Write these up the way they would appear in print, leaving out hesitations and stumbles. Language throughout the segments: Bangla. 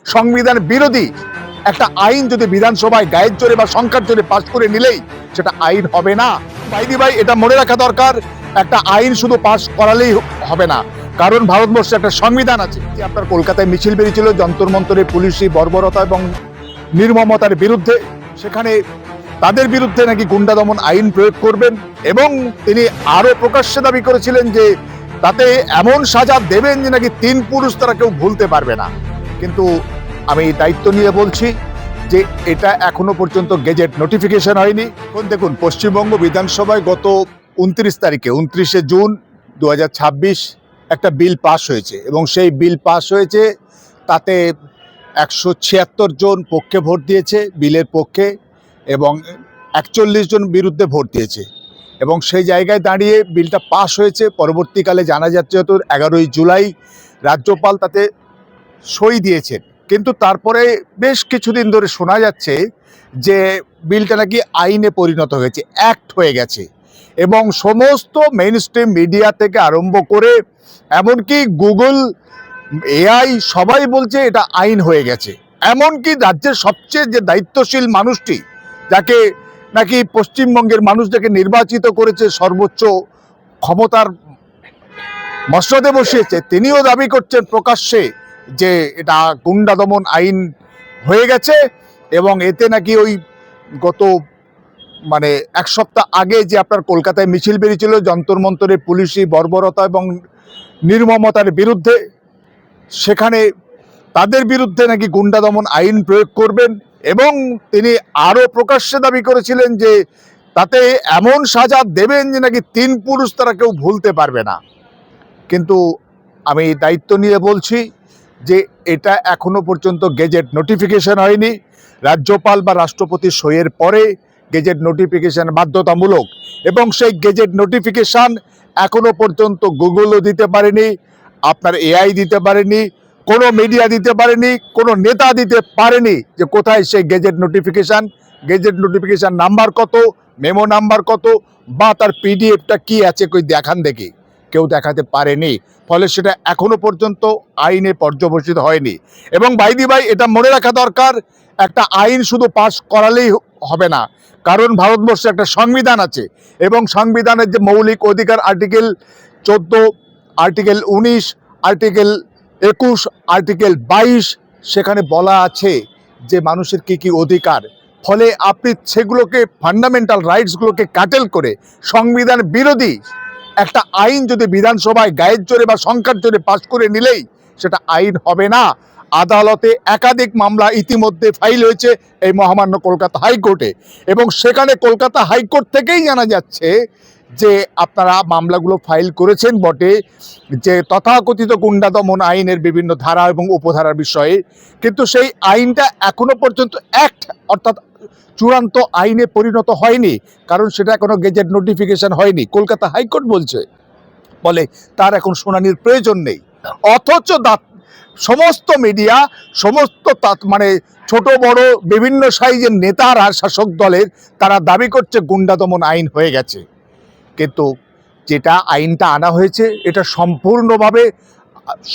সংবিধান বিরোধী একটা আইন যদি বিধানসভায় গায়ের জোরে বা সংখ্যার জোরে পাশ করে নিলেই সেটা আইন হবে না। ভাই এটা মনে রাখা দরকার, একটা আইন শুধু পাশ করালেই হবে না, কারণ ভারতবর্ষে একটা সংবিধান আছে। যে আপনার কলকাতায় মিছিল বেরিয়েছিল যন্তর মন্তরে পুলিশি বর্বরতা এবং নির্মমতার বিরুদ্ধে, সেখানে তাদের বিরুদ্ধে নাকি গুন্ডা দমন আইন প্রয়োগ করবেন এবং তিনি আরো প্রকাশ্যে দাবি করেছিলেন যে তাতে এমন সাজা দেবেন যে নাকি 3 পুরুষ তারা কেউ ভুলতে পারবে না। কিন্তু আমি দায়িত্ব নিয়ে বলছি যে এটা এখনো পর্যন্ত গেজেট নোটিফিকেশন হয়নি। দেখুন, পশ্চিমবঙ্গ বিধানসভায় গত 29 জুন 2026 একটা বিল পাস হয়েছে এবং সেই বিল পাস হয়েছে, তাতে 176 জন পক্ষে ভোট দিয়েছে বিলের পক্ষে এবং 41 জন বিরুদ্ধে ভোট দিয়েছে এবং সেই জায়গায় দাঁড়িয়ে বিলটা পাস হয়েছে। পরবর্তীকালে জানা যাচ্ছে হয়তো 11ই জুলাই রাজ্যপাল তাতে সই দিয়েছেন, কিন্তু তারপরে বেশ কিছুদিন ধরে শোনা যাচ্ছে যে বিলটা নাকি আইনে পরিণত হয়েছে, অ্যাক্ট হয়ে গেছে এবং সমস্ত মেইনস্ট্রিম মিডিয়া থেকে আরম্ভ করে এমনকি গুগল, এআই সবাই বলছে এটা আইন হয়ে গেছে। এমনকি রাজ্যের সবচেয়ে যে দায়িত্বশীল মানুষটি, যাকে নাকি পশ্চিমবঙ্গের মানুষ যাকে নির্বাচিত করেছে, সর্বোচ্চ ক্ষমতার মসনদে বসিয়েছে, তিনিও দাবি করছেন প্রকাশ্যে যে এটা গুন্ডা দমন আইন হয়ে গেছে এবং এতে নাকি ওই গত এক সপ্তাহ আগে যে আপনার কলকাতায় মিছিল বেরিয়েছিল যন্তর মন্তরে পুলিশি বর্বরতা এবং নির্মমতার বিরুদ্ধে, সেখানে তাদের বিরুদ্ধে নাকি গুন্ডা দমন আইন প্রয়োগ করবেন এবং তিনি আরো প্রকাশ্যে দাবি করেছিলেন যে তাতে এমন সাজা দেবেন যে নাকি 3 পুরুষ তারা কেউ ভুলতে পারবে না। কিন্তু আমি দায়িত্ব নিয়ে বলছি যে এটা এখনো পর্যন্ত গেজেট নোটিফিকেশন হয়নি। রাজ্যপাল বা রাষ্ট্রপতির সইয়ের পরে গেজেট নোটিফিকেশন বাধ্যতামূলক এবং সেই গেজেট নোটিফিকেশন এখনো পর্যন্ত গুগলও দিতে পারেনি, আপনার এআই দিতে পারেনি, কোনো মিডিয়া দিতে পারেনি, কোনো নেতা দিতে পারেনি যে কোথায় সেই গেজেট নোটিফিকেশন নাম্বার কত, মেমো নাম্বার কত বা তার পিডিএফটা কি আছে কই দেখান দেখি, কেউ দেখাতে পারেনি। ফলে সেটা এখনো পর্যন্ত আইনে পর্যবসিত হয়নি। এবং ভাই এটা মনে রাখা দরকার, একটা আইন শুধু পাশ করালেই হবে না, কারণ ভারতবর্ষে একটা সংবিধান আছে এবং সংবিধানের যে মৌলিক অধিকার আর্টিকেল 14, আর্টিকেল 19, আর্টিকেল 21, আর্টিকেল 22 সেখানে বলা আছে যে মানুষের কি কি অধিকার। ফলে আপনি সেগুলোকে, ফান্ডামেন্টাল রাইটসগুলোকে কাটেল করে সংবিধান বিরোধী একটা আইন যদি বিধানসভায় গায়ের জোরে বা সংখ্যার জোরে পাশ করে নিলেই সেটা আইন হবে না। আদালতে একাধিক মামলা ইতিমধ্যে ফাইল হয়েছে এই মহামান্য কলকাতা হাইকোর্টে এবং সেখানে কলকাতা হাইকোর্ট থেকেই জানা যাচ্ছে যে আপনারা মামলাগুলো ফাইল করেছেন বটে যে তথাকথিত গুন্ডা দমন আইনের বিভিন্ন ধারা এবং উপধারার বিষয়ে, কিন্তু সেই আইনটা এখনো পর্যন্ত অ্যাক্ট অর্থাৎ চূড়ান্ত আইনে পরিণত হয়নি, কারণ সেটা এখনো গেজেট নোটিফিকেশন হয়নি। কলকাতা হাইকোর্ট বলে তার এখন শুনানির প্রয়োজন নেই। অথচ সমস্ত মিডিয়া, সমস্ত ছোট বড় বিভিন্ন সাইজের নেতারা শাসক দলের, তারা দাবি করছে গুন্ডা দমন আইন হয়ে গেছে। কিন্তু যেটা আইনটা আনা হয়েছে এটা সম্পূর্ণভাবে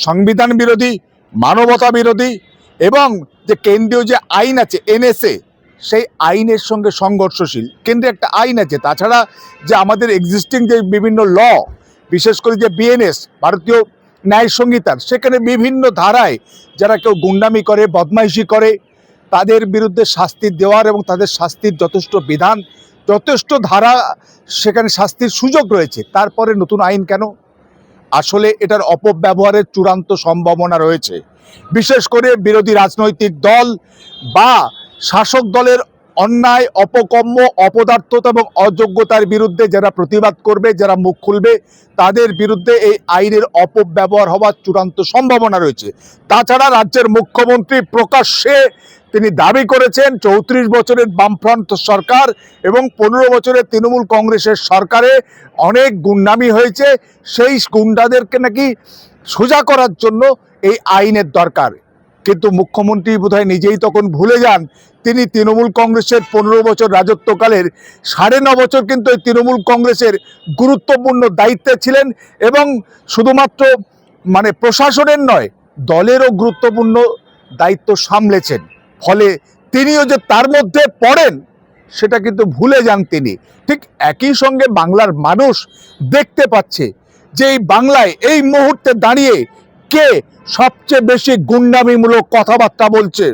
সংবিধান বিরোধী, মানবতা বিরোধী এবং যে কেন্দ্রীয় যে আইন আছে এনএসএ, সেই আইনের সঙ্গে সংঘর্ষশীল। কেন্দ্রে একটা আইন আছে, তাছাড়া যে আমাদের এক্সিস্টিং যে বিভিন্ন ল, বিশেষ করে যে বিএনএস ভারতীয় ন্যায় সংহিতার, সেখানে বিভিন্ন ধারায় যারা কেউ গুন্ডামি করে, বদমাইশি করে, তাদের বিরুদ্ধে শাস্তি দেওয়ার এবং তাদের শাস্তির যথেষ্ট বিধান, যথেষ্ট ধারা, সেখানে শাস্তির সুযোগ রয়েছে। তারপরে নতুন আইন কেন? আসলে এটার অপব্যবহারের চূড়ান্ত সম্ভাবনা রয়েছে। বিশেষ করে বিরোধী রাজনৈতিক দল বা শাসক দলের অন্যায়, অপকর্ম, অপদার্থতা এবং অযোগ্যতার বিরুদ্ধে যারা প্রতিবাদ করবে, যারা মুখ খুলবে, তাদের বিরুদ্ধে এই আইনের অপব্যবহার হওয়ার চূড়ান্ত সম্ভাবনা রয়েছে। তাছাড়া রাজ্যের মুখ্যমন্ত্রী প্রকাশ্যে তিনি দাবি করেছেন 34 বছরের বামফ্রন্ট সরকার এবং 15 বছরের তৃণমূল কংগ্রেসের সরকারে অনেক গুন্ডামি হয়েছে, সেই গুন্ডাদেরকে নাকি সোজা করার জন্য এই আইনের দরকার। কিন্তু মুখ্যমন্ত্রী বোধহয় নিজেই তখন ভুলে যান তিনি তৃণমূল কংগ্রেসের 15 বছর রাজত্বকালের 9.5 বছর কিন্তু এই তৃণমূল কংগ্রেসের গুরুত্বপূর্ণ দায়িত্বে ছিলেন এবং শুধুমাত্র প্রশাসনের নয়, দলেরও গুরুত্বপূর্ণ দায়িত্ব সামলেছেন, ফলে তিনিও যে তার মধ্যে পড়েন সেটা কিন্তু ভুলে যান তিনি। ঠিক একই সঙ্গে বাংলার মানুষ দেখতে পাচ্ছে যে এই বাংলায় এই মুহূর্তে দাঁড়িয়ে কে সবচেয়ে বেশি গুন্ডামিমূলক কথাবার্তা বলছে,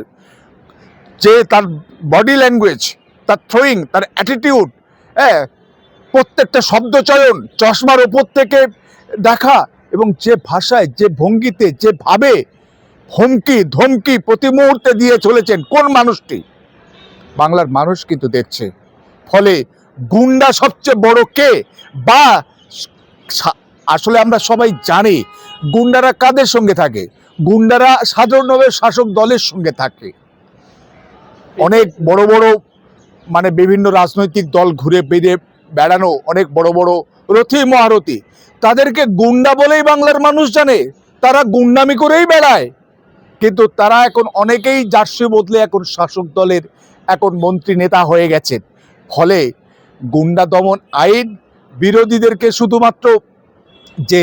যে তার বডি ল্যাঙ্গুয়েজ, তার থ্রোয়িং, তার অ্যাটিটিউড, হ্যাঁ, প্রত্যেকটা শব্দচয়ন, চশমার ওপর থেকে দেখা, এবং যে ভাষায়, যে ভঙ্গিতে, যে ভাবে হুমকি ধমকি প্রতি মুহূর্তে দিয়ে চলেছেন কোন মানুষটি, বাংলার মানুষ কিন্তু দেখছে। ফলে গুন্ডা সবচেয়ে বড় কে, বা আসলে আমরা সবাই জানি গুন্ডারা কাদের সঙ্গে থাকে, গুন্ডারা সাধারণভাবে শাসক দলের সঙ্গে থাকে। অনেক বড় বড় মানে বিভিন্ন রাজনৈতিক দল ঘুরে বেরিয়ে বেড়ানো অনেক বড় বড় রথী মহারথী, তাদেরকে গুন্ডা বলেই বাংলার মানুষ জানে, তারা গুন্ডামি করেই বেড়ায়। কিন্তু তারা এখন অনেকেই জার্সি বদলে এখন শাসক দলের এখন মন্ত্রী নেতা হয়ে গেছেন। ফলে গুন্ডা দমন আইন বিরোধীদেরকে শুধুমাত্র যে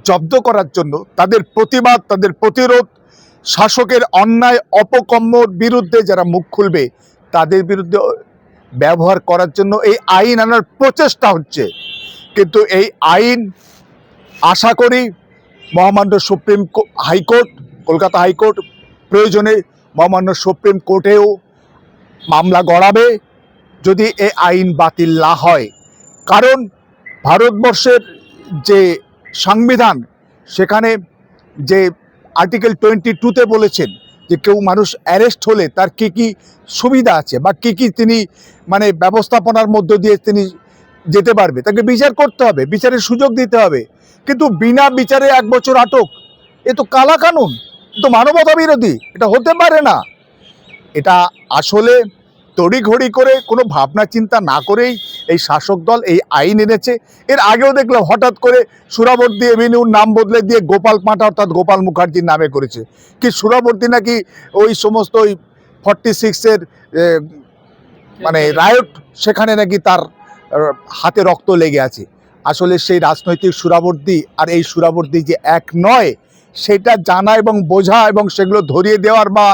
জব্দ করার জন্য, তাদের প্রতিবাদ, তাদের প্রতিরোধ, শাসকের অন্যায় অপকর্মর বিরুদ্ধে যারা মুখ খুলবে তাদের বিরুদ্ধে ব্যবহার করার জন্য এই আইন আনার প্রচেষ্টা হচ্ছে। কিন্তু এই আইন আশা করি মহামান্য সুপ্রিম হাইকোর্ট, কলকাতা হাইকোর্ট প্রয়োজনে মহামান্য সুপ্রিম কোর্টেও মামলা গড়াবে যদি এই আইন বাতিল না হয়। কারণ ভারতবর্ষের যে সংবিধান, সেখানে যে আর্টিকেল 22-তে বলেছেন যে কেউ মানুষ অ্যারেস্ট হলে তার কি কি সুবিধা আছে বা কি কি তিনি মানে ব্যবস্থাপনার মধ্য দিয়ে তিনি যেতে পারবে, তাকে বিচার করতে হবে, বিচারের সুযোগ দিতে হবে। কিন্তু বিনা বিচারে 1 বছর আটক, এ তো কালা কানুন, এ তো মানবতা বিরোধী, এটা হতে পারে না। এটা আসলে তড়িঘড়ি করে কোনো ভাবনা চিন্তা না করেই এই শাসক দল এই আইন এনেছে। এর আগেও দেখলাম হঠাৎ করে সুরাবর্তী এভিনিউর নাম বদলে দিয়ে গোপাল পাঁঠা অর্থাৎ গোপাল মুখার্জির নামে করেছে। কি সুরাবর্তী নাকি ওই সমস্ত ওই 46-এর মানে রায়ট, সেখানে নাকি তার হাতে রক্ত লেগে আছে। আসলে সেই রাজনৈতিক সুরাবর্তী আর এই সুরাবর্তী যে এক নয়, সেটা জানা এবং বোঝা এবং সেগুলো ধরিয়ে দেওয়ার বা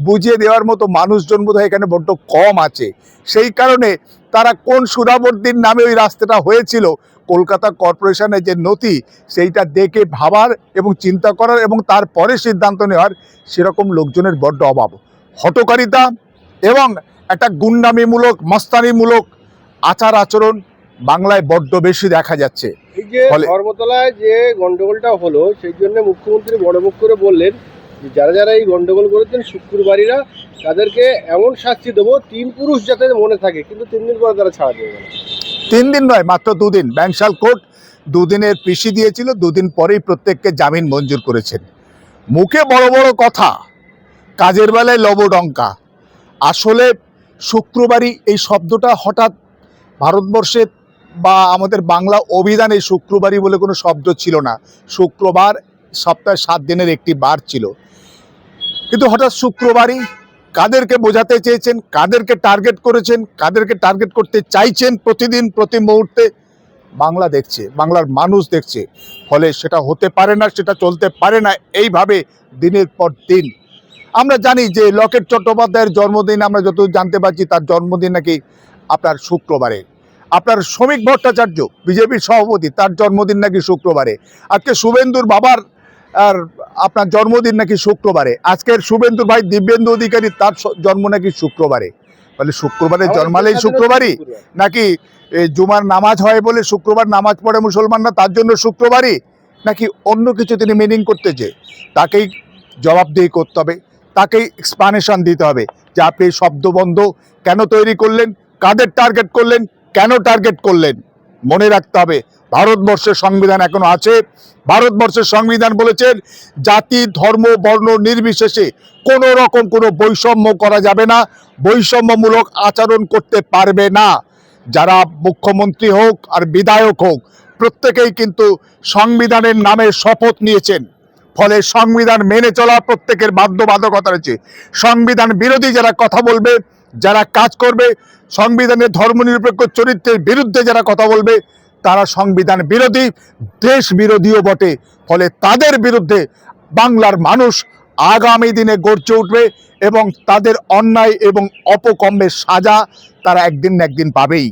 বুঝিয়ে দেওয়ার মতো মানুষজন বোধহয় এখানে বড্ড কম আছে। সেই কারণে তারা কোন সুরাবর্তীর নামে ওই রাস্তাটা হয়েছিল, কলকাতা কর্পোরেশনের যে নথি সেইটা দেখে ভাবার এবং চিন্তা করার এবং তারপরে সিদ্ধান্ত নেওয়ার সেরকম লোকজনের বড্ড অভাব। হঠকারিতা এবং একটা গুন্ডামিমূলক মস্তানিমূলক আচার আচরণ বাংলায় বড্ড বেশি দেখা যাচ্ছে। এই যে ধর্মতলায় যে গন্ডগোলটা হলো, সেই জন্য মুখ্যমন্ত্রী বড় মুখ করে বললেন যে যারা যারা এই গন্ডগোল করেছেন শুক্রবারীরা, তাদেরকে এমন শাস্তি দেবো 3 পুরুষ যাতে মনে থাকে, কিন্তু 3 দিন পরে তারা ছাড়া দেবে না। 3 দিন নয়, মাত্র 2 দিন। ব্যাংশাল কোর্ট 2 দিনের পিসি দিয়েছিল, 2 দিন পরেই প্রত্যেককে জামিন মঞ্জুর করেছেন। মুখে বড় বড় কথা, কাজের বেলায় লবডঙ্কা। আসলে শুক্রবারই এই শব্দটা হঠাৎ ভারতবর্ষের বা আমাদের বাংলা অভিধানে শুক্রবারই বলে কোনো শব্দ ছিল না। শুক্রবার সপ্তাহে 7 দিনের একটি বার ছিল, কিন্তু হঠাৎ শুক্রবারই কাদেরকে বোঝাতে চেয়েছেন, কাদেরকে টার্গেট করেছেন, কাদেরকে টার্গেট করতে চাইছেন প্রতিদিন প্রতি মুহূর্তে বাংলা দেখছে, বাংলার মানুষ দেখছে। ফলে সেটা হতে পারে না, সেটা চলতে পারে না এইভাবে দিনের পর দিন। আমরা জানি যে লকেট চট্টোপাধ্যায়ের জন্মদিন, আমরা যত জানতে পারছি তার জন্মদিন নাকি আপনার শুক্রবারে। আপনার শ্রমিক ভট্টাচার্য বিজেপির সভাপতি, তার জন্মদিন নাকি শুক্রবারে। আজকে শুভেন্দুর বাবার আর আপনার জন্মদিন নাকি শুক্রবারে। আজকের শুভেন্দুর ভাই দিব্যেন্দু অধিকারী, তার জন্ম নাকি শুক্রবারে। বলে শুক্রবারে জন্মালেই শুক্রবারই, নাকি জুমার নামাজ হয় বলে শুক্রবার নামাজ পড়ে মুসলমানরা তার জন্য শুক্রবারই, নাকি অন্য কিছু তিনি মিনিং করতেছে? তাকেই জবাবদিহি করতে হবে, তাকেই এক্সপ্লানেশন দিতে হবে যে আপনি এই শব্দবন্ধ কেন তৈরি করলেন, কাদের টার্গেট করলেন, কেন টার্গেট করলেন। মনে রাখতে হবে ভারতবর্ষের সংবিধান এখনো আছে। ভারতবর্ষের সংবিধান বলেছেন জাতি ধর্ম বর্ণ নির্বিশেষে কোনো রকম কোনো বৈষম্য করা যাবে না, বৈষম্যমূলক আচরণ করতে পারবে না। যারা মুখ্যমন্ত্রী হোক আর বিধায়ক হোক, প্রত্যেকেই কিন্তু সংবিধানের নামে শপথ নিয়েছেন। ফলে সংবিধান মেনে চলা প্রত্যেকের বাধ্যবাধকতা রয়েছে। সংবিধান বিরোধী যারা কথা বলবে, যারা কাজ করবে, সংবিধানের ধর্মনিরপেক্ষ চরিত্রের বিরুদ্ধে যারা কথা বলবে, তারা সংবিধান বিরোধী, দেশ বিরোধীও বটে। ফলে তাদের বিরুদ্ধে বাংলার মানুষ আগামী দিনে গর্জে উঠবে এবং তাদের অন্যায় এবং অপকর্মের সাজা তারা একদিন না একদিন পাবেই।